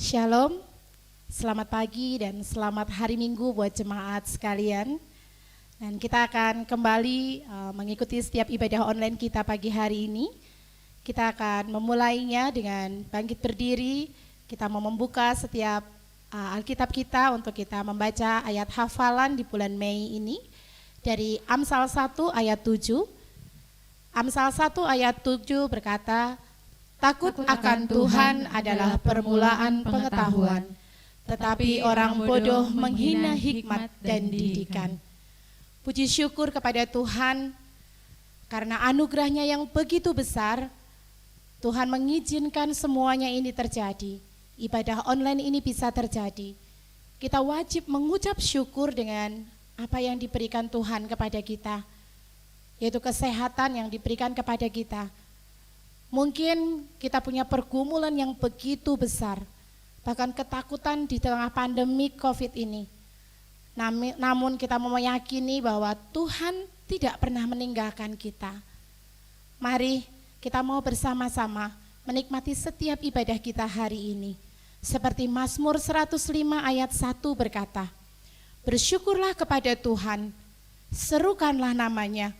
Shalom, selamat pagi dan selamat hari Minggu buat jemaat sekalian. Dan kita akan kembali mengikuti setiap ibadah online kita pagi hari ini. Kita akan memulainya dengan bangkit berdiri. Kita mau membuka setiap Alkitab kita untuk kita membaca ayat hafalan di bulan Mei ini. Dari Amsal 1 ayat 7. Amsal 1 ayat 7 berkata, takut akan Tuhan adalah permulaan pengetahuan, tetapi orang bodoh menghina hikmat dan didikan. Puji syukur kepada Tuhan, karena anugerahnya yang begitu besar, Tuhan mengizinkan semuanya ini terjadi. Ibadah online ini bisa terjadi. Kita wajib mengucap syukur dengan apa yang diberikan Tuhan kepada kita, yaitu kesehatan yang diberikan kepada kita. Mungkin kita punya pergumulan yang begitu besar, bahkan ketakutan di tengah pandemi COVID ini. Namun kita meyakini bahwa Tuhan tidak pernah meninggalkan kita. Mari kita mau bersama-sama menikmati setiap ibadah kita hari ini. Seperti Mazmur 105 ayat 1 berkata, bersyukurlah kepada Tuhan, serukanlah namanya,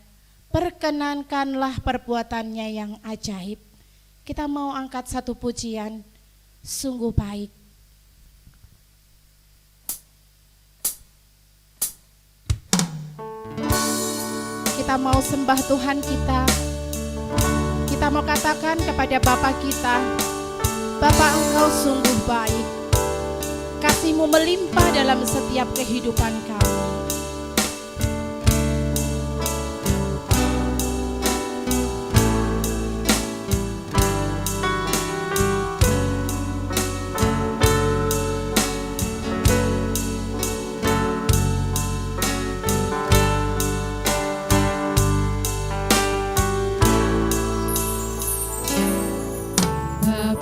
perkenankanlah perbuatannya yang ajaib. Kita mau angkat satu pujian, sungguh baik. Kita mau sembah Tuhan kita. Kita mau katakan kepada Bapa kita, Bapa, Engkau sungguh baik. Kasih-Mu melimpah dalam setiap kehidupan kami. Engkau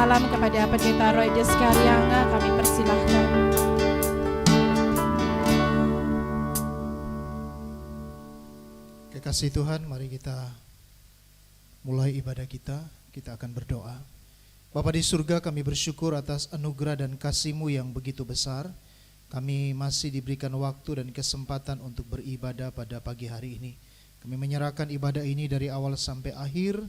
salam kepada Pendeta Roy Deskarianga, kami persilahkan. Kekasih Tuhan, mari kita mulai ibadah kita. Kita akan berdoa. Bapa di surga, kami bersyukur atas anugerah dan kasih-Mu yang begitu besar. Kami masih diberikan waktu dan kesempatan untuk beribadah pada pagi hari ini. Kami menyerahkan ibadah ini dari awal sampai akhir.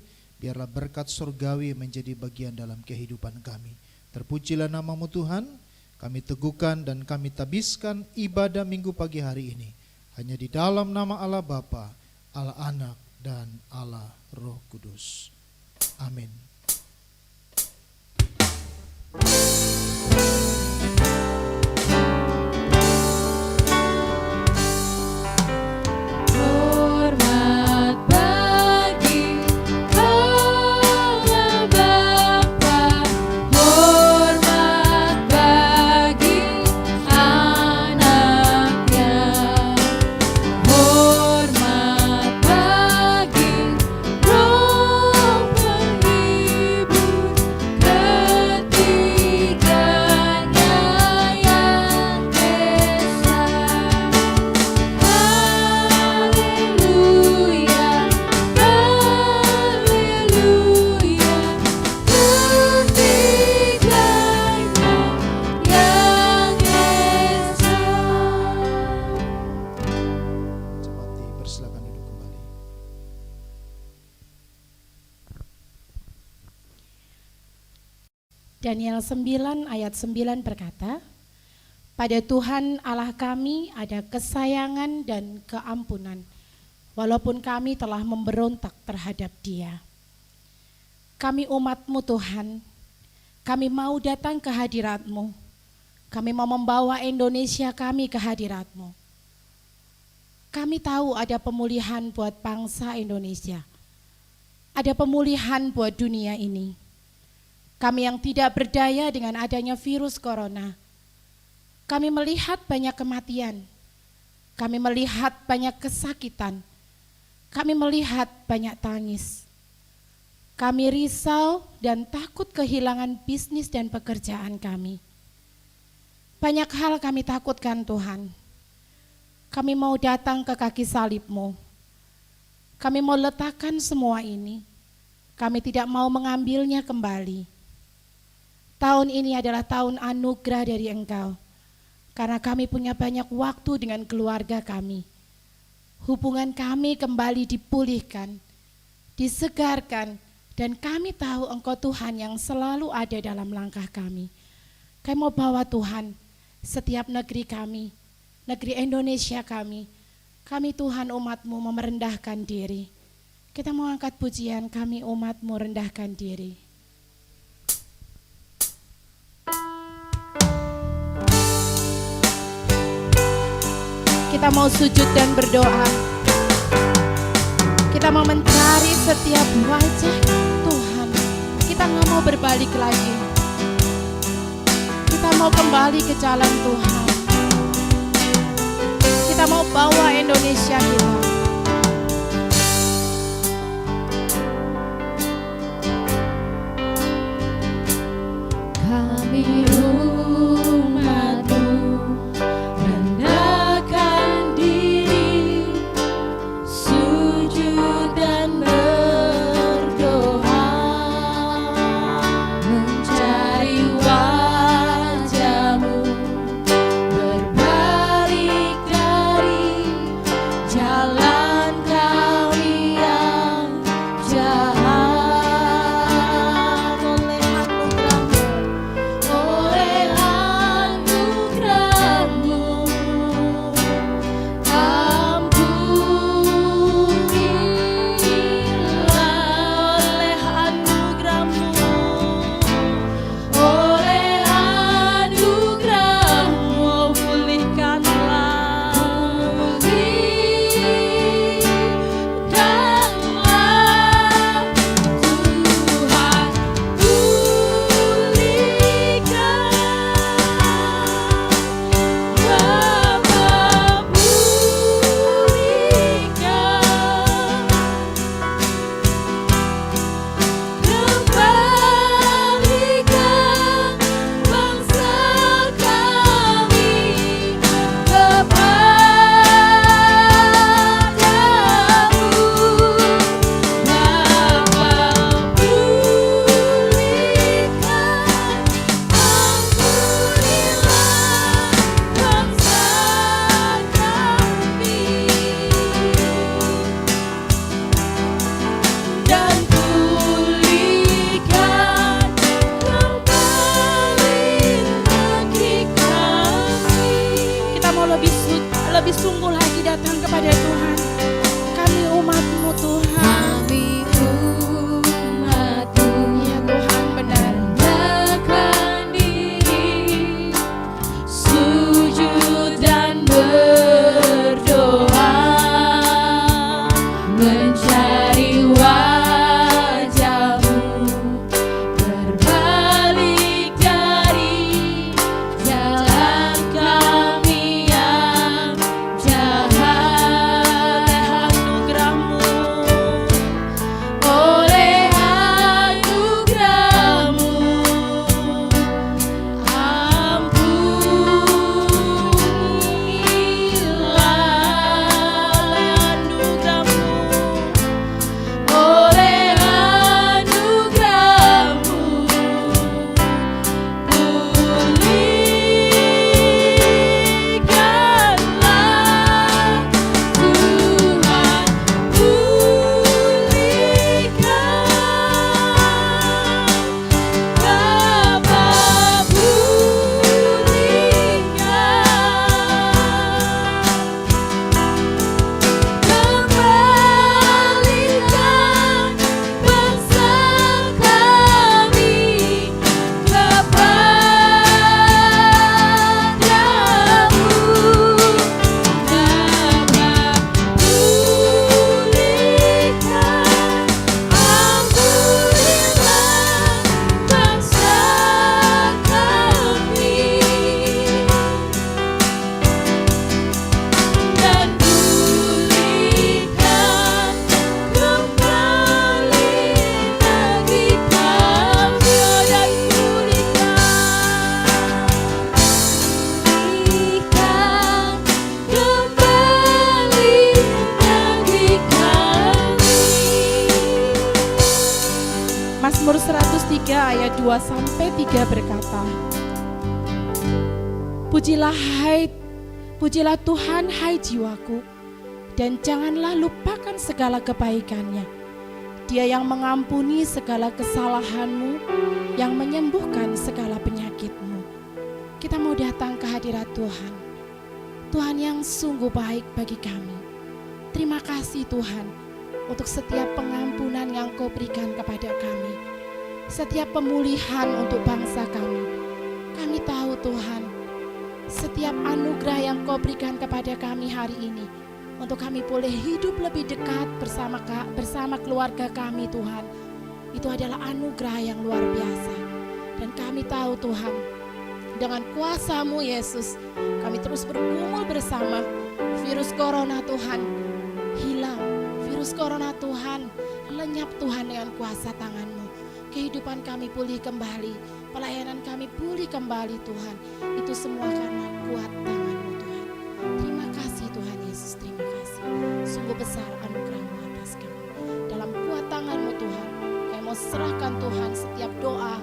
Biarlah berkat surgawi menjadi bagian dalam kehidupan kami. Terpujilah nama-Mu Tuhan. Kami teguhkan dan kami tabiskan ibadah minggu pagi hari ini hanya di dalam nama Allah Bapa, Allah Anak, dan Allah Roh Kudus. Amin. Daniel 9 ayat 9 berkata, pada Tuhan Allah kami ada kesayangan dan keampunan, walaupun kami telah memberontak terhadap Dia. Kami umat-Mu Tuhan, kami mau datang ke hadirat-Mu, kami mau membawa Indonesia kami ke hadirat-Mu. Kami tahu ada pemulihan buat bangsa Indonesia, ada pemulihan buat dunia ini. Kami yang tidak berdaya dengan adanya virus corona, kami melihat banyak kematian, kami melihat banyak kesakitan, kami melihat banyak tangis. Kami risau dan takut kehilangan bisnis dan pekerjaan kami. Banyak hal kami takutkan Tuhan. Kami mau datang ke kaki salib-Mu. Kami mau letakkan semua ini. Kami tidak mau mengambilnya kembali. Tahun ini adalah tahun anugerah dari Engkau, karena kami punya banyak waktu dengan keluarga kami. Hubungan kami kembali dipulihkan, disegarkan, dan kami tahu Engkau Tuhan yang selalu ada dalam langkah kami. Kami mau bawa Tuhan setiap negeri kami, negeri Indonesia kami Tuhan umat-Mu merendahkan diri. Kita mau angkat pujian, kami umat-Mu rendahkan diri. Kita mau sujud dan berdoa. Kita mau mencari setiap wajah Tuhan. Kita nggak mau berbalik lagi. Kita mau kembali ke jalan Tuhan. Kita mau bawa Indonesia kita. Kami umat-Mu rendahkan diri, sujud dan berdoa, mencari wajah-Mu, berbalik dari jalan kami yang jahat. Oleh anugerah-Mu, lebih sungguh lagi datang kepada Tuhan. Kami umat-Mu Tuhan. Kami umat-Mu, Ya Tuhan, benar. rendahkan diri, sujud dan berdoa, mencari wajah-Mu, berbalik dari jalan kami yang jahat. Anugerah-Mu, Oleh anugerah-Mu, ampunilah. Oleh anugerah-Mu, pulihkanlah Tuhan, pulihkan Bapa, kembalikan bangsa kami Mazmur 103 ayat 2 sampai 3 berkata, Pujilah Tuhan hai jiwaku, dan janganlah lupakan segala kebaikannya. Dia yang mengampuni segala kesalahanmu, yang menyembuhkan segala penyakitmu. Kita mau datang ke hadirat Tuhan. Tuhan yang sungguh baik bagi kami. Terima kasih Tuhan untuk setiap pengampunan yang Kau berikan kepada kami, setiap pemulihan untuk bangsa kami. Kami tahu Tuhan, setiap anugerah yang Kau berikan kepada kami hari ini, untuk kami boleh hidup lebih dekat bersama keluarga kami Tuhan, itu adalah anugerah yang luar biasa. Dan kami tahu Tuhan, dengan kuasa-Mu Yesus, kami terus bergumul bersama. Virus corona Tuhan hilang, virus corona Tuhan lenyap Tuhan dengan kuasa tangan-Mu. Kehidupan kami pulih kembali, pelayanan kami pulih kembali Tuhan. Itu semua karena kuat tangan-Mu Tuhan. Terima kasih Tuhan Yesus, terima kasih. Sungguh besar anugerah-Mu atas kami. Dalam kuat tangan-Mu Tuhan, kami mau serahkan Tuhan setiap doa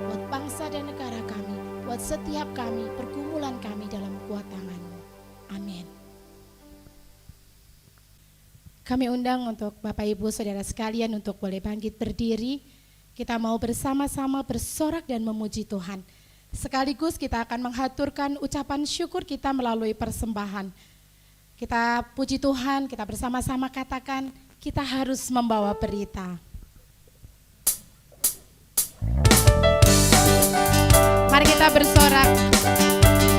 buat bangsa dan negara kami, buat setiap kami, pergumulan kami dalam kuat tangan-Mu. Amin. Kami undang untuk Bapak Ibu Saudara sekalian untuk boleh bangkit berdiri. Kita mau bersama-sama bersorak dan memuji Tuhan. Sekaligus kita akan menghaturkan ucapan syukur kita melalui persembahan. Kita puji Tuhan, kita bersama-sama katakan, kita harus membawa berita. Mari kita bersorak,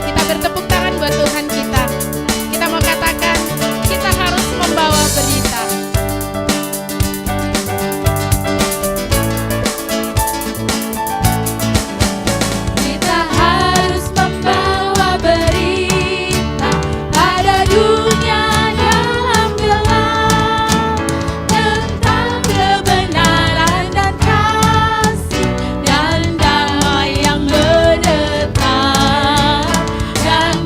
kita bertepuk tangan buat Tuhan kita. Kita mau katakan, kita harus membawa berita. kita harus membawa berita pada dunia yang gelap, tentang kebenaran dan kasih dan damai yang menetap, dan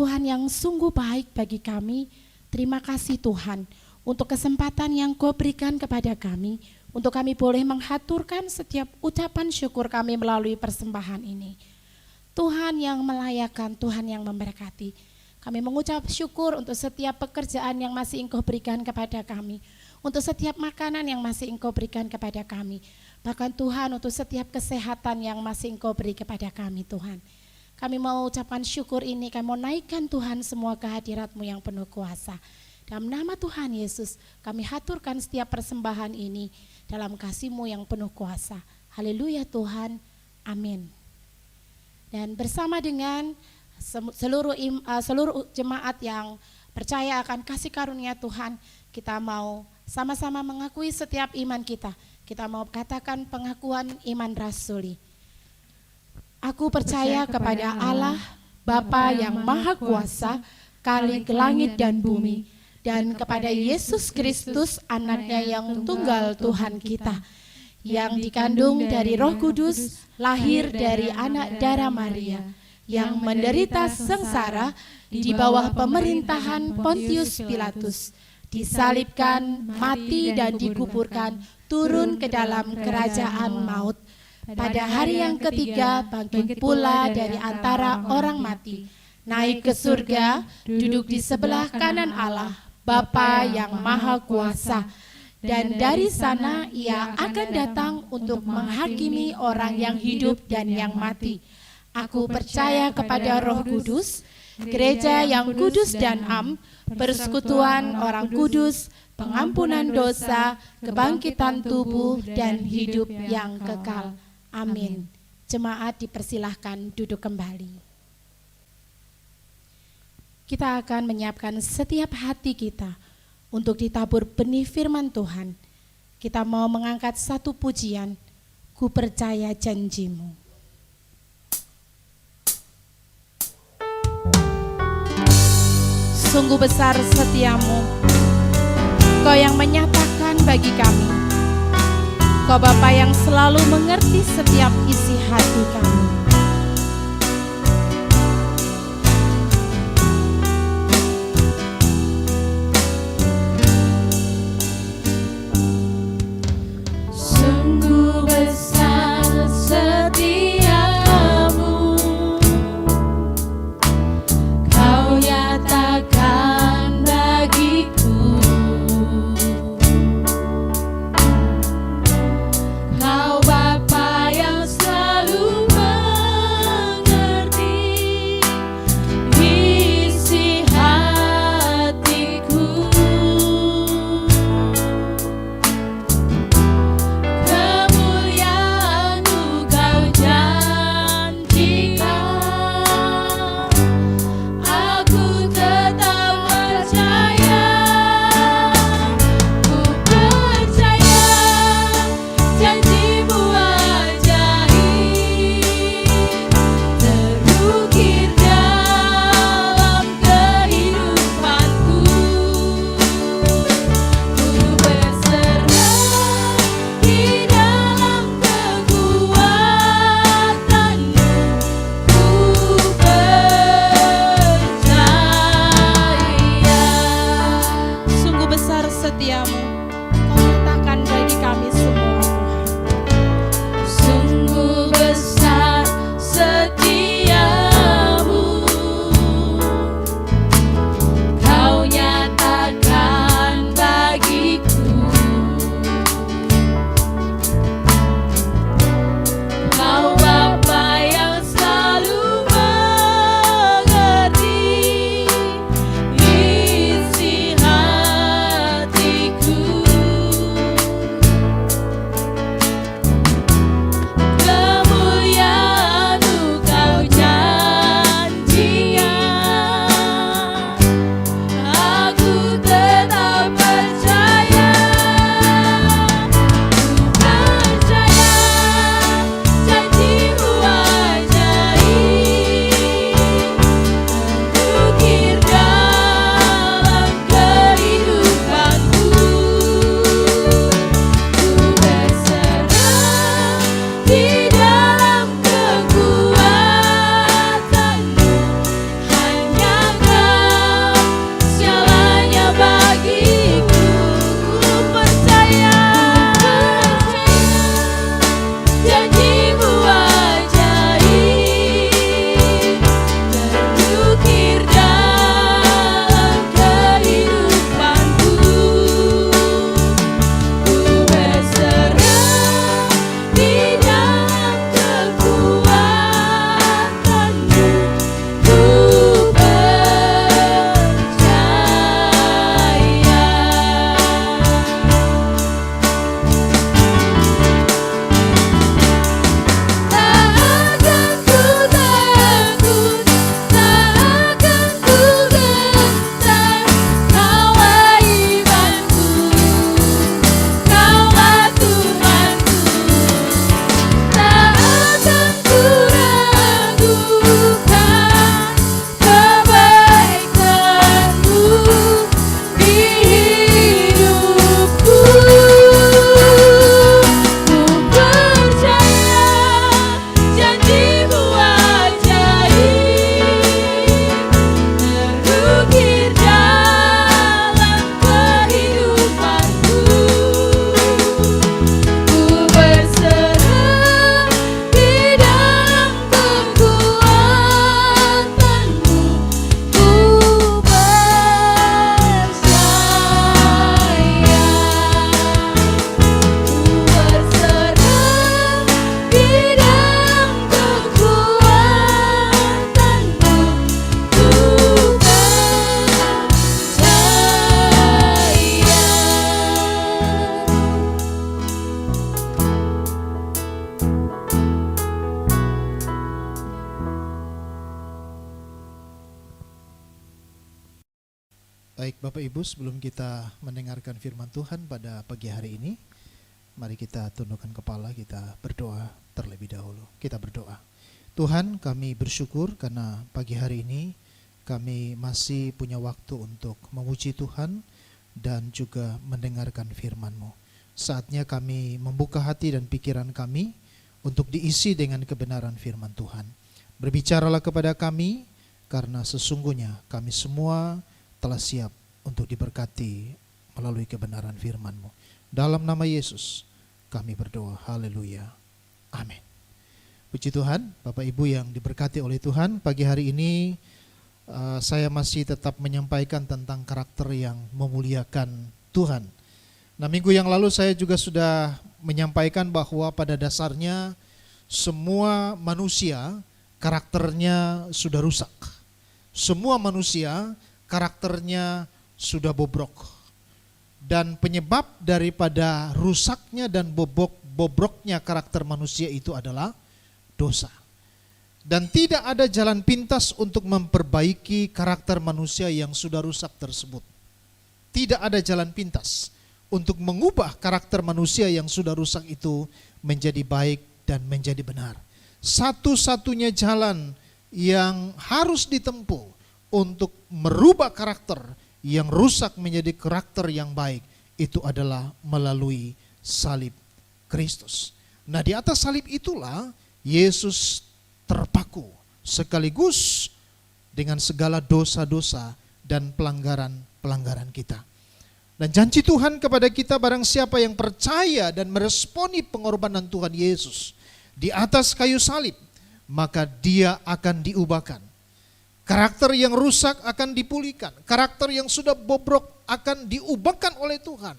Tuhan yang sungguh baik bagi kami. Terima kasih Tuhan untuk kesempatan yang Kau berikan kepada kami, untuk kami boleh menghaturkan setiap ucapan syukur kami melalui persembahan ini. Tuhan yang melayakkan, Tuhan yang memberkati. Kami mengucap syukur untuk setiap pekerjaan yang masih Engkau berikan kepada kami, untuk setiap makanan yang masih Engkau berikan kepada kami, bahkan Tuhan untuk setiap kesehatan yang masih Engkau beri kepada kami Tuhan. Kami mau ucapkan syukur ini, kami mau naikkan Tuhan semua kehadirat-Mu yang penuh kuasa. Dalam nama Tuhan Yesus, kami haturkan setiap persembahan ini dalam kasih-Mu yang penuh kuasa. Haleluya Tuhan, amin. Dan bersama dengan seluruh jemaat yang percaya akan kasih karunia Tuhan, kita mau sama-sama mengakui setiap iman kita. Kita mau katakan pengakuan iman rasuli. Aku percaya kepada Allah, Bapa yang Maha Kuasa, Khalik langit dan bumi, dan kepada Yesus Kristus, anaknya yang tunggal Tuhan kita, yang dikandung dari Roh Kudus, lahir dari anak darah Maria, yang menderita sengsara di bawah pemerintahan Pontius Pilatus, disalibkan, mati dan dikuburkan, turun ke dalam kerajaan maut. Pada hari yang ketiga bangkit pula dari antara orang mati, naik ke surga, duduk di sebelah kanan Allah, Bapa yang Maha Kuasa. Dan dari sana Ia akan datang untuk menghakimi orang yang hidup dan yang mati. Aku percaya kepada Roh Kudus, gereja yang kudus dan am, persekutuan orang kudus, pengampunan dosa, kebangkitan tubuh, dan hidup yang kekal. Amin. Jemaat dipersilahkan duduk kembali. Kita akan menyiapkan setiap hati kita untuk ditabur benih firman Tuhan. Kita mau mengangkat satu pujian, Ku percaya janji-Mu. Sungguh besar setiamu, Kau yang menyatakan bagi kami. Kau Bapa yang selalu mengerti setiap isi hati kami. Sungguh besar setiamu, Kau nyatakan bagiku. Kau Bapa yang selalu Baik Bapak Ibu, sebelum kita mendengarkan firman Tuhan pada pagi hari ini, mari kita tundukkan kepala, kita berdoa terlebih dahulu. Kita berdoa. Tuhan, kami bersyukur karena pagi hari ini kami masih punya waktu untuk memuji Tuhan dan juga mendengarkan firman-Mu. Saatnya kami membuka hati dan pikiran kami untuk diisi dengan kebenaran firman Tuhan. Berbicaralah kepada kami, karena sesungguhnya kami semua telah siap untuk diberkati melalui kebenaran firman-Mu. Dalam nama Yesus kami berdoa. Haleluya. Amin. Puji Tuhan, Bapak Ibu yang diberkati oleh Tuhan, pagi hari ini saya masih tetap menyampaikan tentang karakter yang memuliakan Tuhan. Nah, minggu yang lalu saya juga sudah menyampaikan bahwa pada dasarnya semua manusia karakternya sudah rusak. Semua manusia karakternya sudah bobrok. Dan penyebab daripada rusaknya dan bobroknya karakter manusia itu adalah dosa. Dan tidak ada jalan pintas untuk memperbaiki karakter manusia yang sudah rusak tersebut. Tidak ada jalan pintas untuk mengubah karakter manusia yang sudah rusak itu menjadi baik dan menjadi benar. Satu-satunya jalan yang harus ditempuh untuk merubah karakter yang rusak menjadi karakter yang baik itu adalah melalui salib Kristus. Nah, di atas salib itulah Yesus terpaku sekaligus dengan segala dosa-dosa dan pelanggaran-pelanggaran kita. Dan janji Tuhan kepada kita, barang siapa yang percaya dan meresponi pengorbanan Tuhan Yesus di atas kayu salib, maka dia akan diubahkan. Karakter yang rusak akan dipulihkan. Karakter yang sudah bobrok akan diubahkan oleh Tuhan.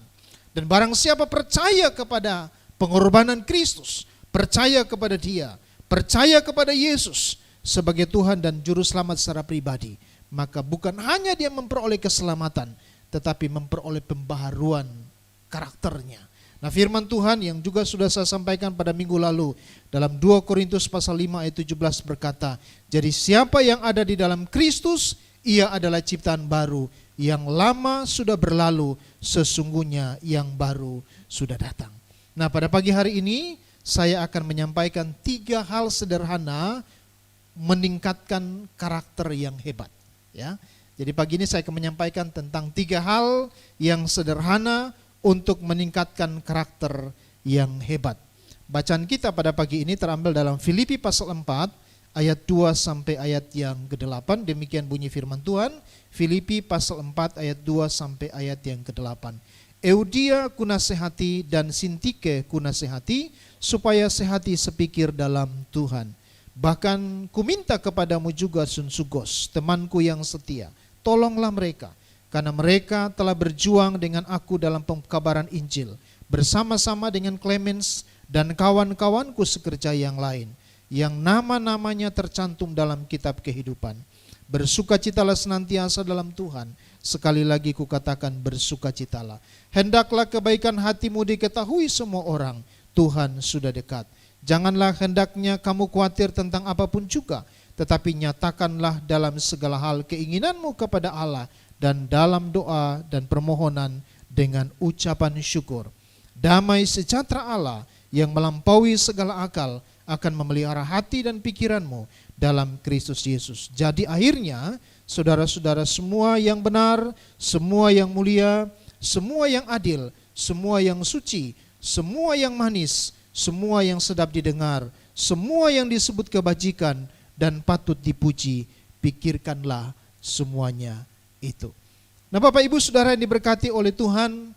Dan barang siapa percaya kepada pengorbanan Kristus, percaya kepada Dia, percaya kepada Yesus sebagai Tuhan dan Juru Selamat secara pribadi, maka bukan hanya dia memperoleh keselamatan, tetapi memperoleh pembaharuan karakternya. Nah, firman Tuhan yang juga sudah saya sampaikan pada minggu lalu dalam 2 Korintus pasal 5 ayat 17 berkata, jadi siapa yang ada di dalam Kristus, ia adalah ciptaan baru, yang lama sudah berlalu, sesungguhnya yang baru sudah datang. Nah, pada pagi hari ini saya akan menyampaikan 3 hal sederhana meningkatkan karakter yang hebat. Ya, jadi pagi ini saya akan menyampaikan tentang 3 hal yang sederhana untuk meningkatkan karakter yang hebat. Bacaan kita pada pagi ini terambil dalam Filipi pasal 4 ayat 2 sampai ayat yang ke-8. Demikian bunyi firman Tuhan. Filipi pasal 4 ayat 2 sampai ayat yang ke-8. Eudia kunasehati dan Sintike kunasehati, supaya sehati sepikir dalam Tuhan. Bahkan kuminta kepadamu juga Sunsugos, temanku yang setia, tolonglah mereka, karena mereka telah berjuang dengan aku dalam pengkabaran Injil, bersama-sama dengan Clemens dan kawan-kawanku sekerja yang lain, yang nama-namanya tercantum dalam kitab kehidupan. Bersukacitalah senantiasa dalam Tuhan. Sekali lagi kukatakan, bersukacitalah. Hendaklah kebaikan hatimu diketahui semua orang. Tuhan sudah dekat. Janganlah hendaknya kamu khawatir tentang apapun juga, tetapi nyatakanlah dalam segala hal keinginanmu kepada Allah, dan dalam doa dan permohonan dengan ucapan syukur. Damai sejahtera Allah yang melampaui segala akal akan memelihara hati dan pikiranmu dalam Kristus Yesus. Jadi akhirnya, saudara-saudara, semua yang benar, semua yang mulia, semua yang adil, semua yang suci, semua yang manis, semua yang sedap didengar, semua yang disebut kebajikan dan patut dipuji, pikirkanlah semuanya itu. Nah, Bapak Ibu Saudara yang diberkati oleh Tuhan,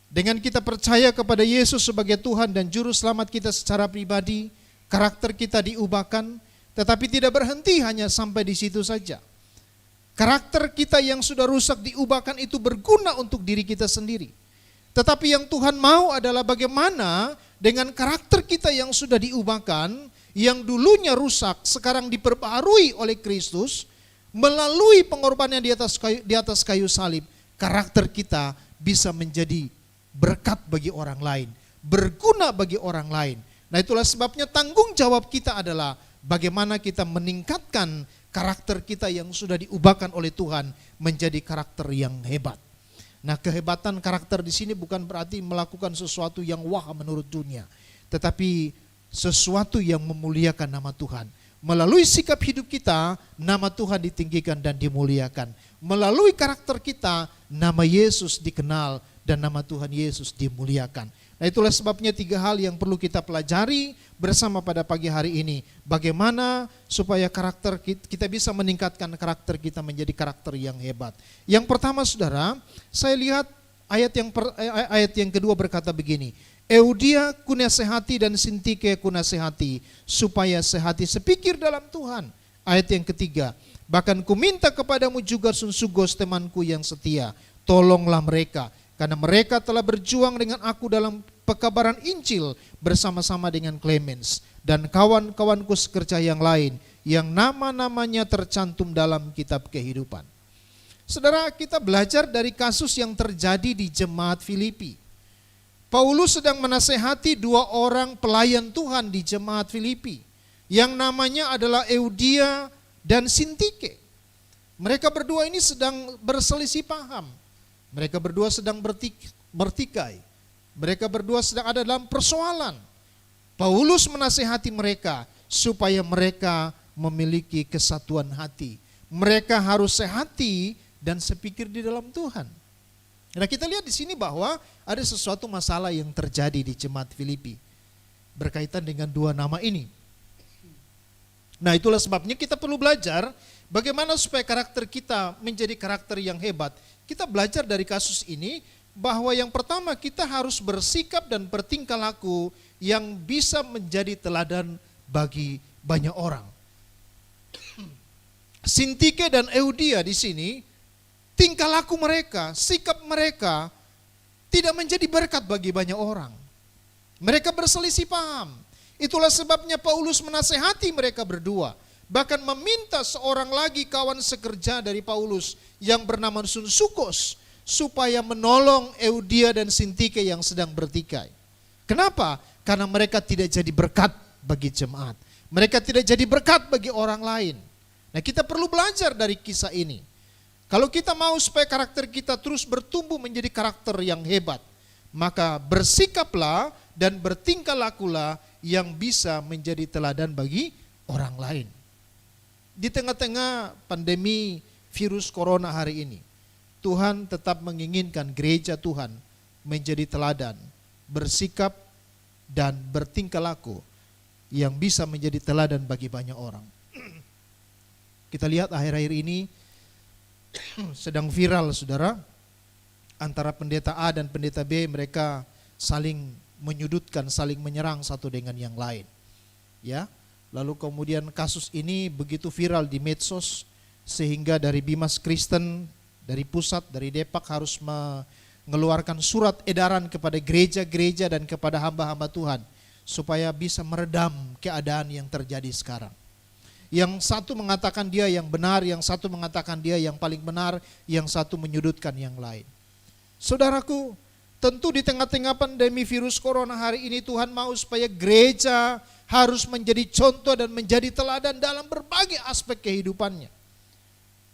dengan kita percaya kepada Yesus sebagai Tuhan dan Juru Selamat kita secara pribadi, karakter kita diubahkan, tetapi tidak berhenti hanya sampai di situ saja. Karakter kita yang sudah rusak diubahkan itu berguna untuk diri kita sendiri. Tetapi yang Tuhan mau adalah bagaimana dengan karakter kita yang sudah diubahkan, yang dulunya rusak, sekarang diperbaharui oleh Kristus, melalui pengorbanan di atas kayu salib, karakter kita bisa menjadi berkat bagi orang lain, berguna bagi orang lain. Nah, itulah sebabnya tanggung jawab kita adalah bagaimana kita meningkatkan karakter kita yang sudah diubahkan oleh Tuhan menjadi karakter yang hebat. Nah, kehebatan karakter di sini bukan berarti melakukan sesuatu yang wah menurut dunia, tetapi sesuatu yang memuliakan nama Tuhan. Melalui sikap hidup kita, nama Tuhan ditinggikan dan dimuliakan. Melalui karakter kita, nama Yesus dikenal dan nama Tuhan Yesus dimuliakan. Nah, itulah sebabnya 3 hal yang perlu kita pelajari bersama pada pagi hari ini. Bagaimana supaya karakter kita bisa meningkatkan karakter kita menjadi karakter yang hebat. Yang pertama, saudara, saya lihat ayat yang kedua berkata begini, Eudia kunasehati dan Sintike kunasehati, supaya sehati sepikir dalam Tuhan. Ayat yang ketiga, bahkan kuminta kepadamu juga Sunsugos temanku yang setia, tolonglah mereka, karena mereka telah berjuang dengan aku dalam pekabaran Injil bersama-sama dengan Clemens dan kawan-kawanku sekerja yang lain yang nama-namanya tercantum dalam kitab kehidupan. Saudara, kita belajar dari kasus yang terjadi di jemaat Filipi. Paulus sedang menasehati 2 orang pelayan Tuhan di jemaat Filipi yang namanya adalah Eudia dan Sintike. Mereka berdua ini sedang berselisih paham. Mereka berdua sedang bertikai. Mereka berdua sedang ada dalam persoalan. Paulus menasihati mereka supaya mereka memiliki kesatuan hati. Mereka harus sehati dan sepikir di dalam Tuhan. Nah, kita lihat di sini bahwa ada sesuatu masalah yang terjadi di jemaat Filipi berkaitan dengan 2 nama ini. Nah, itulah sebabnya kita perlu belajar bagaimana supaya karakter kita menjadi karakter yang hebat. Kita belajar dari kasus ini bahwa yang pertama kita harus bersikap dan bertingkah laku yang bisa menjadi teladan bagi banyak orang. Sintike dan Eudia di sini, tingkah laku mereka, sikap mereka tidak menjadi berkat bagi banyak orang. Mereka berselisih paham. Itulah sebabnya Paulus menasehati mereka berdua. Bahkan meminta seorang lagi kawan sekerja dari Paulus yang bernama Sunsugos supaya menolong Eudia dan Sintike yang sedang bertikai. Kenapa? Karena mereka tidak jadi berkat bagi jemaat. Mereka tidak jadi berkat bagi orang lain. Nah, kita perlu belajar dari kisah ini. Kalau kita mau supaya karakter kita terus bertumbuh menjadi karakter yang hebat, maka bersikaplah dan bertingkah lakulah yang bisa menjadi teladan bagi orang lain. Di tengah-tengah pandemi virus corona hari ini, Tuhan tetap menginginkan gereja Tuhan menjadi teladan, bersikap dan bertingkah laku yang bisa menjadi teladan bagi banyak orang. Kita lihat akhir-akhir ini sedang viral, saudara, antara pendeta A dan pendeta B, mereka saling menyudutkan, saling menyerang satu dengan yang lain. Ya, lalu kemudian kasus ini begitu viral di medsos sehingga dari Bimas Kristen, dari pusat, dari Depak harus mengeluarkan surat edaran kepada gereja-gereja dan kepada hamba-hamba Tuhan supaya bisa meredam keadaan yang terjadi sekarang. Yang satu mengatakan dia yang benar, yang satu mengatakan dia yang paling benar, yang satu menyudutkan yang lain. Saudaraku, tentu di tengah-tengah pandemi virus corona hari ini Tuhan mau supaya gereja harus menjadi contoh dan menjadi teladan dalam berbagai aspek kehidupannya.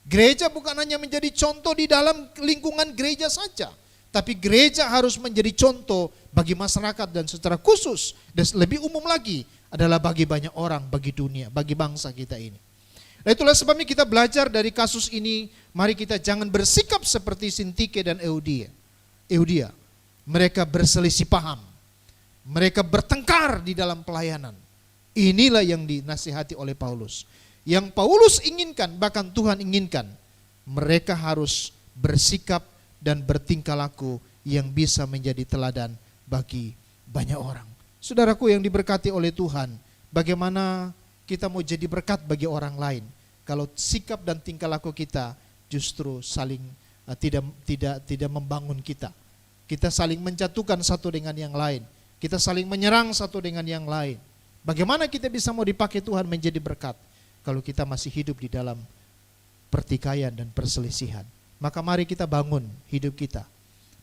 Gereja bukan hanya menjadi contoh di dalam lingkungan gereja saja, tapi gereja harus menjadi contoh bagi masyarakat dan secara khusus dan lebih umum lagi adalah bagi banyak orang, bagi dunia, bagi bangsa kita ini. Nah, itulah sebabnya kita belajar dari kasus ini, mari kita jangan bersikap seperti Sintike dan Eudia. Mereka berselisih paham, mereka bertengkar di dalam pelayanan. Inilah yang dinasihati oleh Paulus. Yang Paulus inginkan, bahkan Tuhan inginkan, mereka harus bersikap dan bertingkah laku yang bisa menjadi teladan bagi banyak orang. Saudaraku yang diberkati oleh Tuhan, bagaimana kita mau jadi berkat bagi orang lain kalau sikap dan tingkah laku kita justru saling tidak membangun kita. Kita saling menjatuhkan satu dengan yang lain. Kita saling menyerang satu dengan yang lain. Bagaimana kita bisa mau dipakai Tuhan menjadi berkat kalau kita masih hidup di dalam pertikaian dan perselisihan? Maka mari kita bangun hidup kita.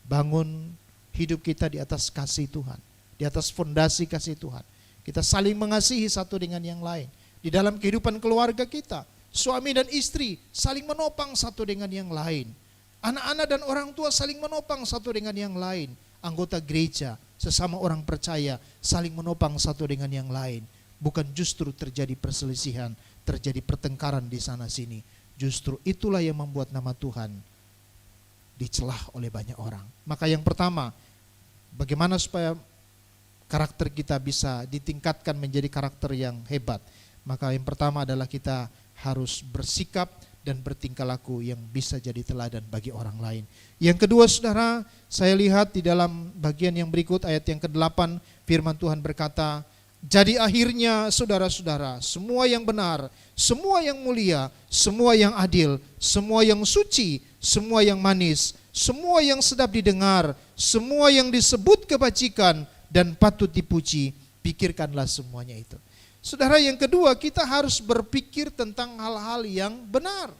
Bangun hidup kita di atas kasih Tuhan, di atas fondasi kasih Tuhan. Kita saling mengasihi satu dengan yang lain. Di dalam kehidupan keluarga kita, suami dan istri saling menopang satu dengan yang lain. Anak-anak dan orang tua saling menopang satu dengan yang lain. Anggota gereja, sesama orang percaya saling menopang satu dengan yang lain. Bukan justru terjadi perselisihan, terjadi pertengkaran di sana sini. Justru itulah yang membuat nama Tuhan dicelah oleh banyak orang. Maka yang pertama, bagaimana supaya karakter kita bisa ditingkatkan menjadi karakter yang hebat? Maka yang pertama adalah kita harus bersikap dan bertingkah laku yang bisa jadi teladan bagi orang lain. Yang kedua, saudara, saya lihat di dalam bagian yang berikut ayat yang ke-8, firman Tuhan berkata, jadi akhirnya saudara-saudara, semua yang benar, semua yang mulia, semua yang adil, semua yang suci, semua yang manis, semua yang sedap didengar, semua yang disebut kebajikan dan patut dipuji, pikirkanlah semuanya itu. Saudara, yang kedua, kita harus berpikir tentang hal-hal yang benar.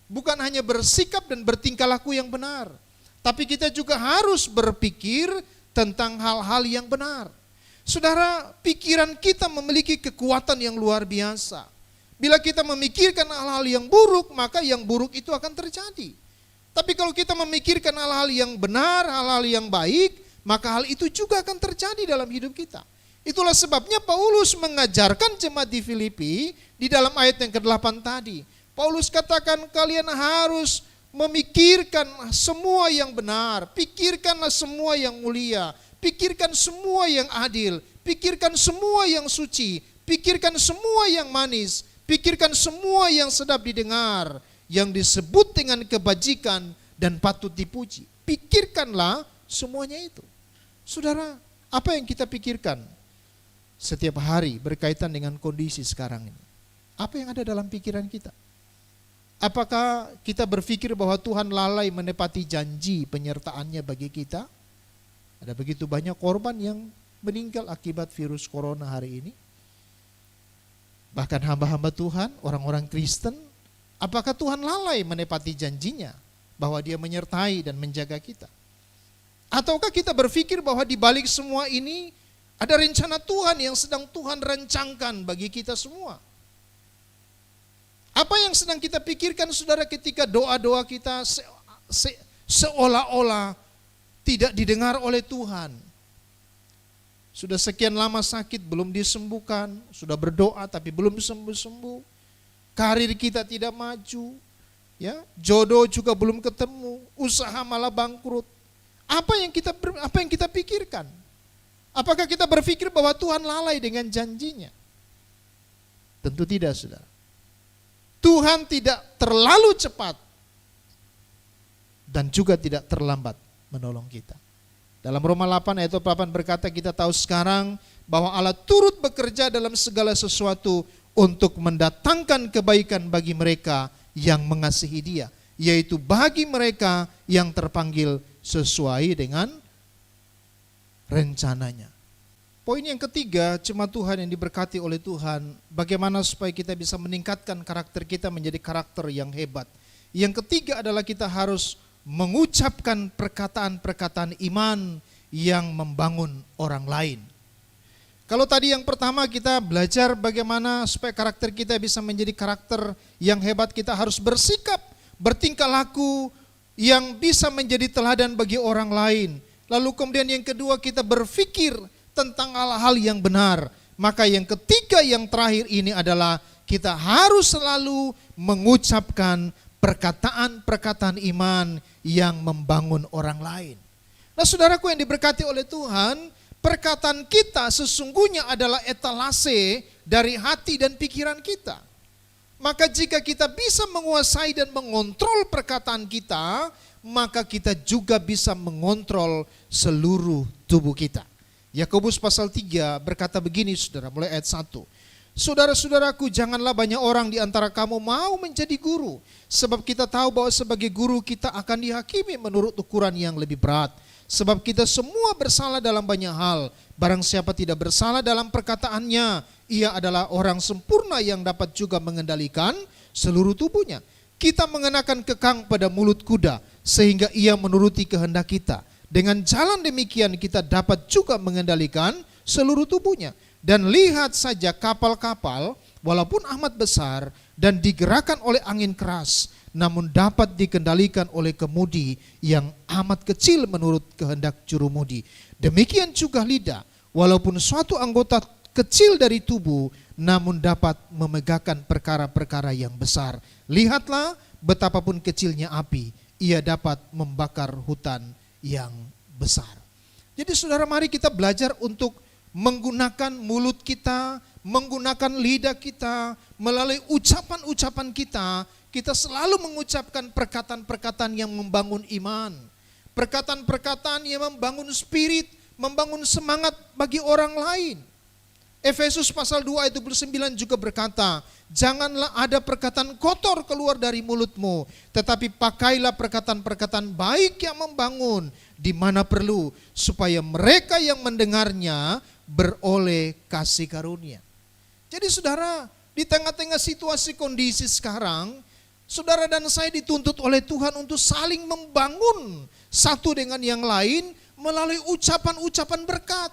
Bukan hanya bersikap dan bertingkah laku yang benar, tapi kita juga harus berpikir tentang hal-hal yang benar. Saudara, pikiran kita memiliki kekuatan yang luar biasa. Bila kita memikirkan hal-hal yang buruk, maka yang buruk itu akan terjadi. Tapi kalau kita memikirkan hal-hal yang benar, hal-hal yang baik, maka hal itu juga akan terjadi dalam hidup kita. Itulah sebabnya Paulus mengajarkan jemaat di Filipi di dalam ayat yang ke-8 tadi. Paulus katakan kalian harus memikirkan semua yang benar, pikirkanlah semua yang mulia, pikirkan semua yang adil, pikirkan semua yang suci, pikirkan semua yang manis, pikirkan semua yang sedap didengar, yang disebut dengan kebajikan dan patut dipuji. Pikirkanlah semuanya itu. Saudara, apa yang kita pikirkan setiap hari berkaitan dengan kondisi sekarang ini? Apa yang ada dalam pikiran kita? Apakah kita berpikir bahwa Tuhan lalai menepati janji penyertaannya bagi kita? Ada begitu banyak korban yang meninggal akibat virus corona hari ini. Bahkan hamba-hamba Tuhan, orang-orang Kristen, apakah Tuhan lalai menepati janjinya bahwa Dia menyertai dan menjaga kita? Ataukah kita berpikir bahwa di balik semua ini ada rencana Tuhan yang sedang Tuhan rancangkan bagi kita semua? Apa yang sedang kita pikirkan, saudara, ketika doa-doa kita seolah-olah tidak didengar oleh Tuhan? Sudah sekian lama sakit belum disembuhkan, sudah berdoa tapi belum sembuh-sembuh. Karir kita tidak maju, ya, jodoh juga belum ketemu, usaha malah bangkrut. Apa yang kita pikirkan? Apakah kita berpikir bahwa Tuhan lalai dengan janjinya? Tentu tidak, saudara. Tuhan tidak terlalu cepat dan juga tidak terlambat menolong kita. Dalam Roma 8 ayat 8 berkata, kita tahu sekarang bahwa Allah turut bekerja dalam segala sesuatu untuk mendatangkan kebaikan bagi mereka yang mengasihi Dia, yaitu bagi mereka yang terpanggil sesuai dengan rencananya. Poin yang ketiga, jemaat Tuhan yang diberkati oleh Tuhan, bagaimana supaya kita bisa meningkatkan karakter kita menjadi karakter yang hebat. Yang ketiga adalah kita harus mengucapkan perkataan-perkataan iman yang membangun orang lain. Kalau tadi yang pertama kita belajar bagaimana supaya karakter kita bisa menjadi karakter yang hebat, kita harus bersikap, bertingkah laku yang bisa menjadi teladan bagi orang lain. Lalu kemudian yang kedua, kita berpikir tentang hal-hal yang benar. Maka yang ketiga, yang terakhir ini adalah kita harus selalu mengucapkan perkataan-perkataan iman yang membangun orang lain. Nah, saudaraku yang diberkati oleh Tuhan, perkataan kita sesungguhnya adalah etalase dari hati dan pikiran kita. Maka jika kita bisa menguasai dan mengontrol perkataan kita, maka kita juga bisa mengontrol seluruh tubuh kita. Yakobus pasal 3 berkata begini, saudara, mulai ayat 1. Saudara-saudaraku, janganlah banyak orang di antara kamu mau menjadi guru, sebab kita tahu bahwa sebagai guru kita akan dihakimi menurut ukuran yang lebih berat. Sebab kita semua bersalah dalam banyak hal. Barang siapa tidak bersalah dalam perkataannya, ia adalah orang sempurna yang dapat juga mengendalikan seluruh tubuhnya. Kita mengenakan kekang pada mulut kuda, sehingga ia menuruti kehendak kita. Dengan jalan demikian kita dapat juga mengendalikan seluruh tubuhnya. Dan lihat saja kapal-kapal, walaupun amat besar, dan digerakkan oleh angin keras, namun dapat dikendalikan oleh kemudi yang amat kecil menurut kehendak jurumudi. Demikian juga lidah, walaupun suatu anggota kecil dari tubuh, namun dapat memegahkan perkara-perkara yang besar. Lihatlah betapapun kecilnya api, ia dapat membakar hutan yang besar. Jadi saudara, mari kita belajar untuk menggunakan mulut kita, menggunakan lidah kita, melalui ucapan-ucapan kita selalu mengucapkan perkataan-perkataan yang membangun iman. Perkataan-perkataan yang membangun spirit, membangun semangat bagi orang lain. Efesus pasal 2 ayat 29 juga berkata, janganlah ada perkataan kotor keluar dari mulutmu, tetapi pakailah perkataan-perkataan baik yang membangun di mana perlu, supaya mereka yang mendengarnya beroleh kasih karunia. Jadi saudara, di tengah-tengah situasi kondisi sekarang, saudara dan saya dituntut oleh Tuhan untuk saling membangun satu dengan yang lain melalui ucapan-ucapan berkat.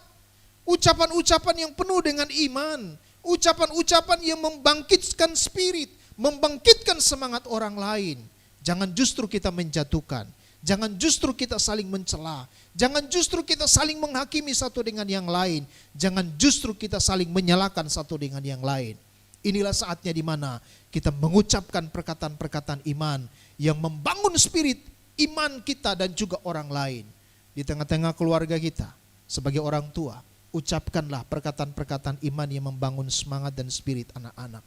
Ucapan-ucapan yang penuh dengan iman, ucapan-ucapan yang membangkitkan spirit, membangkitkan semangat orang lain. Jangan justru kita menjatuhkan, jangan justru kita saling mencela, jangan justru kita saling menghakimi satu dengan yang lain, jangan justru kita saling menyalahkan satu dengan yang lain. Inilah saatnya di mana kita mengucapkan perkataan-perkataan iman yang membangun spirit iman kita dan juga orang lain. Di tengah-tengah keluarga kita, sebagai orang tua, ucapkanlah perkataan-perkataan iman yang membangun semangat dan spirit anak-anak.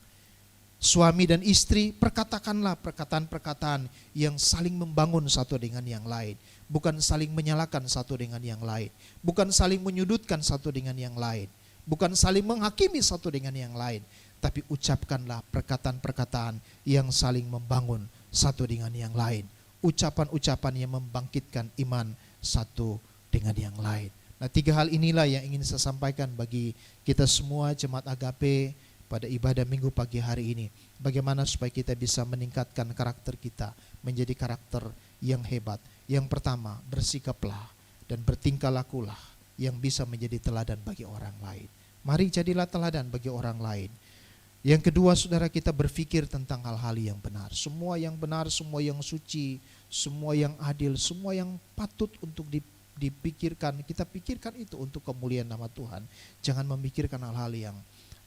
Suami dan istri, perkatakanlah perkataan-perkataan yang saling membangun satu dengan yang lain. Bukan saling menyalahkan satu dengan yang lain. Bukan saling menyudutkan satu dengan yang lain. Bukan saling menghakimi satu dengan yang lain. Tapi ucapkanlah perkataan-perkataan yang saling membangun satu dengan yang lain. Ucapan-ucapan yang membangkitkan iman satu dengan yang lain. Nah, 3 hal inilah yang ingin saya sampaikan bagi kita semua jemaat Agape pada ibadah minggu pagi hari ini. Bagaimana supaya kita bisa meningkatkan karakter kita menjadi karakter yang hebat. Yang pertama, bersikaplah dan bertingkah lakulah yang bisa menjadi teladan bagi orang lain. Mari jadilah teladan bagi orang lain. Yang kedua, saudara, kita berpikir tentang hal-hal yang benar. Semua yang benar, semua yang suci, semua yang adil, semua yang patut untuk dipikirkan, kita pikirkan itu untuk kemuliaan nama Tuhan. Jangan memikirkan hal-hal yang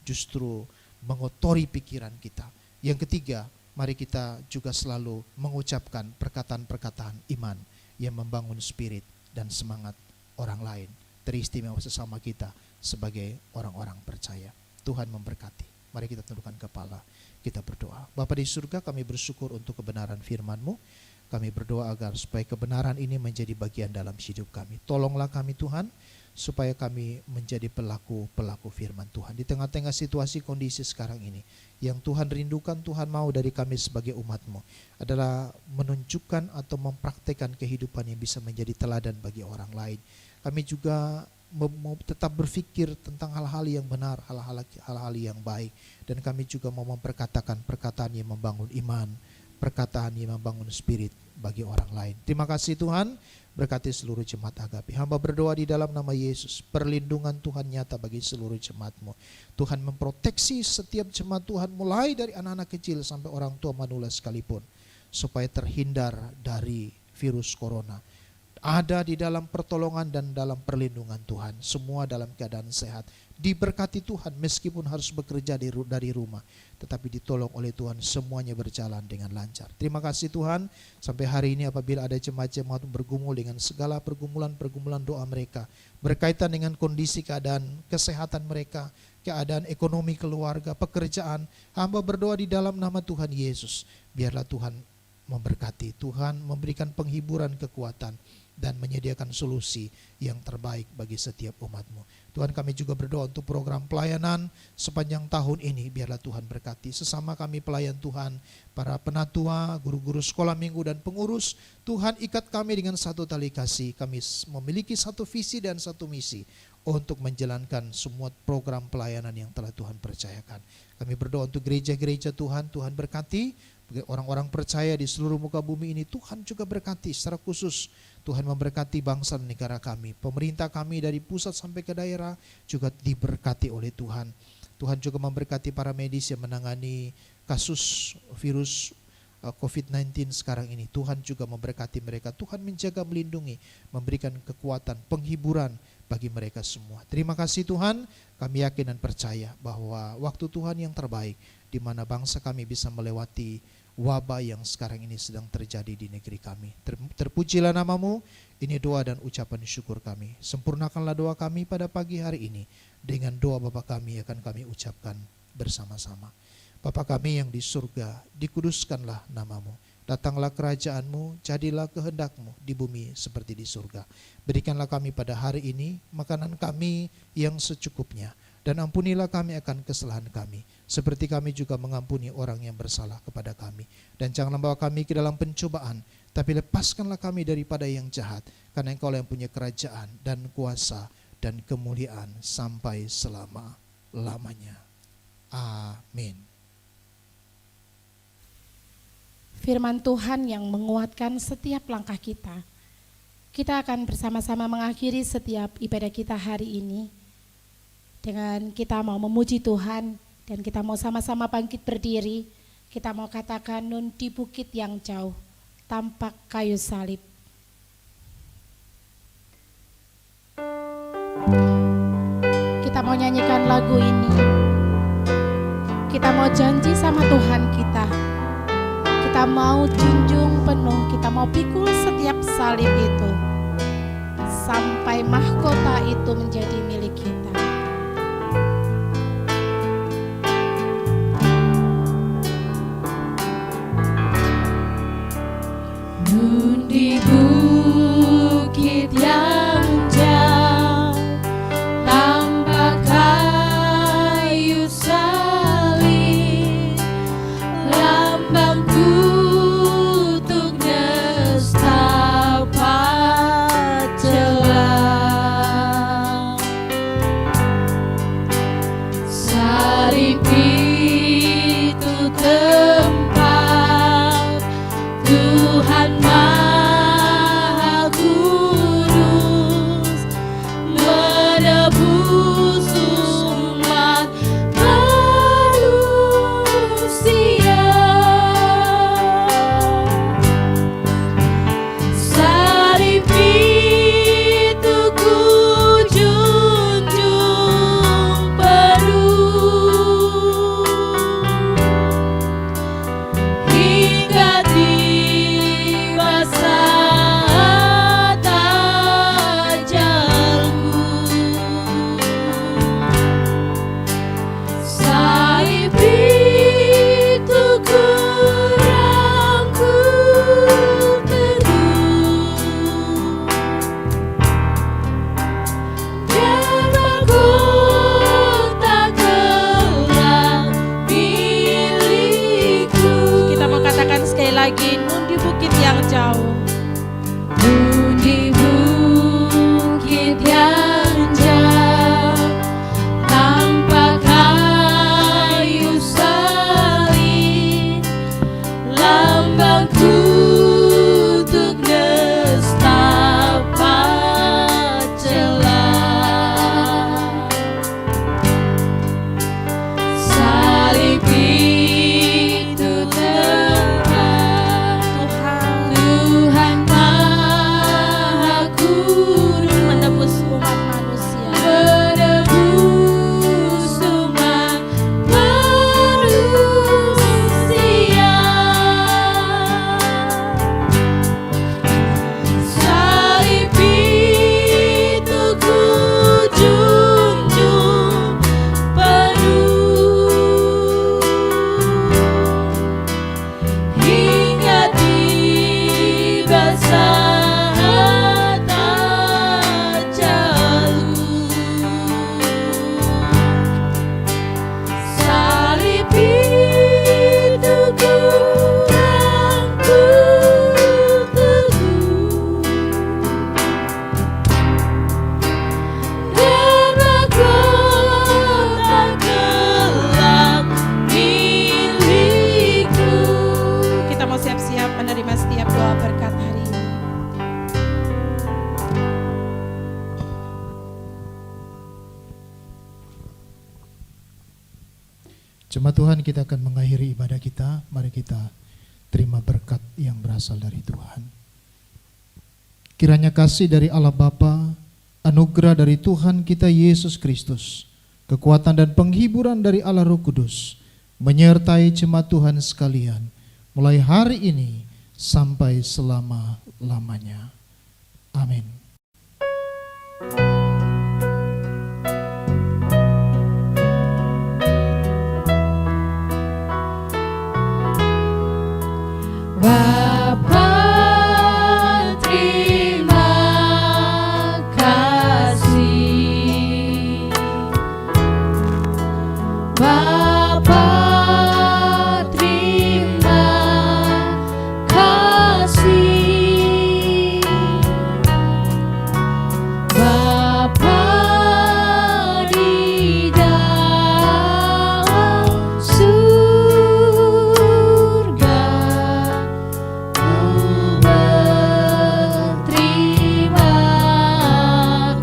justru mengotori pikiran kita. Yang ketiga, mari kita juga selalu mengucapkan perkataan-perkataan iman yang membangun spirit dan semangat orang lain, teristimewa sesama kita sebagai orang-orang percaya. Tuhan memberkati. Mari kita tundukkan kepala, kita berdoa. Bapa di surga, kami bersyukur untuk kebenaran firman-Mu. Kami berdoa agar supaya kebenaran ini menjadi bagian dalam hidup kami. Tolonglah kami Tuhan, supaya kami menjadi pelaku-pelaku firman Tuhan. Di tengah-tengah situasi kondisi sekarang ini, yang Tuhan rindukan, Tuhan mau dari kami sebagai umat-Mu adalah menunjukkan atau mempraktekkan kehidupan yang bisa menjadi teladan bagi orang lain. Kami juga mau tetap berpikir tentang hal-hal yang benar, hal-hal yang baik. Dan kami juga mau memperkatakan perkataan yang membangun iman, perkataan yang membangun spirit bagi orang lain. Terima kasih Tuhan, berkati seluruh jemaat Agape. Hamba berdoa di dalam nama Yesus, perlindungan Tuhan nyata bagi seluruh jemaat-Mu. Tuhan memproteksi setiap jemaat Tuhan, mulai dari anak-anak kecil sampai orang tua manula sekalipun, supaya terhindar dari virus corona. Ada di dalam pertolongan dan dalam perlindungan Tuhan, semua dalam keadaan sehat. Diberkati Tuhan meskipun harus bekerja dari rumah, tetapi ditolong oleh Tuhan, semuanya berjalan dengan lancar. Terima kasih Tuhan, sampai hari ini apabila ada jemaat-jemaat bergumul dengan segala pergumulan doa mereka, berkaitan dengan kondisi keadaan kesehatan mereka, keadaan ekonomi keluarga, pekerjaan, hamba berdoa di dalam nama Tuhan Yesus, biarlah Tuhan memberkati, Tuhan memberikan penghiburan, kekuatan, dan menyediakan solusi yang terbaik bagi setiap umat-Mu. Tuhan, kami juga berdoa untuk program pelayanan sepanjang tahun ini, biarlah Tuhan berkati sesama kami pelayan Tuhan, para penatua, guru-guru sekolah minggu dan pengurus. Tuhan, ikat kami dengan satu tali kasih. Kami memiliki satu visi dan satu misi untuk menjalankan semua program pelayanan yang telah Tuhan percayakan. Kami berdoa untuk gereja-gereja Tuhan, Tuhan berkati orang-orang percaya di seluruh muka bumi ini. Tuhan juga berkati secara khusus. Tuhan memberkati bangsa dan negara kami. Pemerintah kami dari pusat sampai ke daerah juga diberkati oleh Tuhan. Tuhan juga memberkati para medis yang menangani kasus virus COVID-19 sekarang ini. Tuhan juga memberkati mereka. Tuhan menjaga, melindungi, memberikan kekuatan, penghiburan bagi mereka semua. Terima kasih Tuhan, kami yakin dan percaya bahwa waktu Tuhan yang terbaik di mana bangsa kami bisa melewati wabah yang sekarang ini sedang terjadi di negeri kami. Terpujilah namamu, ini doa dan ucapan syukur kami. Sempurnakanlah doa kami pada pagi hari ini. Dengan doa Bapa kami akan kami ucapkan bersama-sama. Bapa kami yang di surga, dikuduskanlah namamu. Datanglah kerajaanmu, jadilah kehendakmu di bumi seperti di surga. Berikanlah kami pada hari ini makanan kami yang secukupnya. Dan ampunilah kami akan kesalahan kami, seperti kami juga mengampuni orang yang bersalah kepada kami. Dan janganlah bawa kami ke dalam pencobaan, tapi lepaskanlah kami daripada yang jahat. Karena Engkau yang punya kerajaan dan kuasa dan kemuliaan sampai selama-lamanya. Amin. Firman Tuhan yang menguatkan setiap langkah kita. Kita akan bersama-sama mengakhiri setiap ibadah kita hari ini dengan kita mau memuji Tuhan dan kita mau sama-sama bangkit berdiri. Kita mau katakan, nun di bukit yang jauh tampak kayu salib. Kita mau nyanyikan lagu ini. Kita mau janji sama Tuhan kita. Kita mau junjung penuh, kita mau pikul setiap salib itu sampai mahkota itu menjadi milik kita. Nun di bukit yang jauh tampak kayu salib, lambang kutuk nestapa celah. Salib itu tempat Tuhan Maha Kudus menebus umat manusia. Salib itu ku junjung penuh hingga tiba saat ajalku. Salib itu ku rangkul teguh dan mahkota gelap milikku. Kita mau katakan sekali lagi, nun di bukit yang jauh. Nun di bukit yang jauh tampak kayu salib, lambang kutuk nestapa celah. Salib itu tempat Tuhan Maha Kudus Menebus umat manusia. menebus umat manusia. Salib itu ku junjung penuh hingga tiba saat ajalku. Salib itu ku rangkul teguh dan mahkota gelap milikku. Kita mau siap-siap menerima setiap doa berkat hari ini. Jemaat Tuhan, kita akan mengakhiri ibadah kita. Mari kita terima berkat yang berasal dari Tuhan. Kiranya kasih dari Allah Bapa, anugerah dari Tuhan kita Yesus Kristus, kekuatan dan penghiburan dari Allah Roh Kudus menyertai jemaat Tuhan sekalian mulai hari ini sampai selama-lamanya. Amin. Bapa, terima kasih. Bapa, terima kasih. Bapa di dalam surga, berterima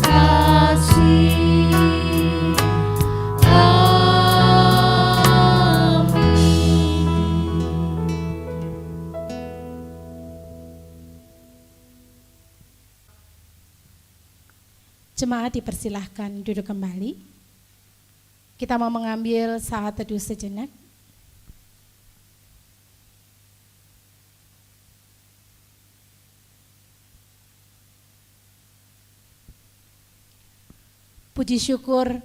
kasih. Jemaat dipersilahkan duduk kembali. Kita mau mengambil saat teduh sejenak. Puji syukur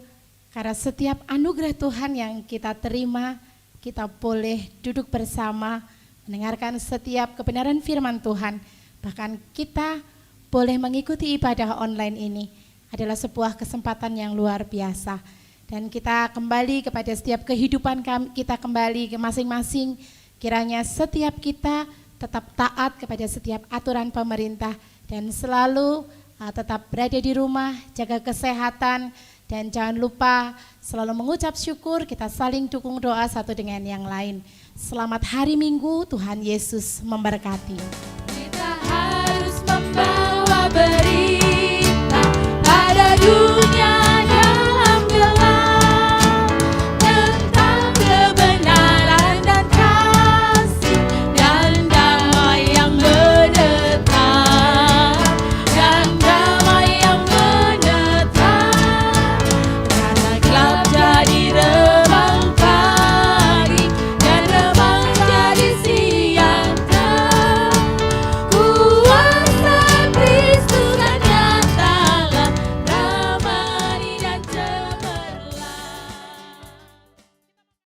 karena setiap anugerah Tuhan yang kita terima, kita boleh duduk bersama, mendengarkan setiap kebenaran firman Tuhan. Bahkan kita boleh mengikuti ibadah online ini adalah sebuah kesempatan yang luar biasa. Dan kita kembali kepada setiap kehidupan kita kembali ke masing-masing. Kiranya setiap kita tetap taat kepada setiap aturan pemerintah dan selalu tetap berada di rumah, jaga kesehatan, dan jangan lupa selalu mengucap syukur, kita saling dukung doa satu dengan yang lain. Selamat hari Minggu, Tuhan Yesus memberkati.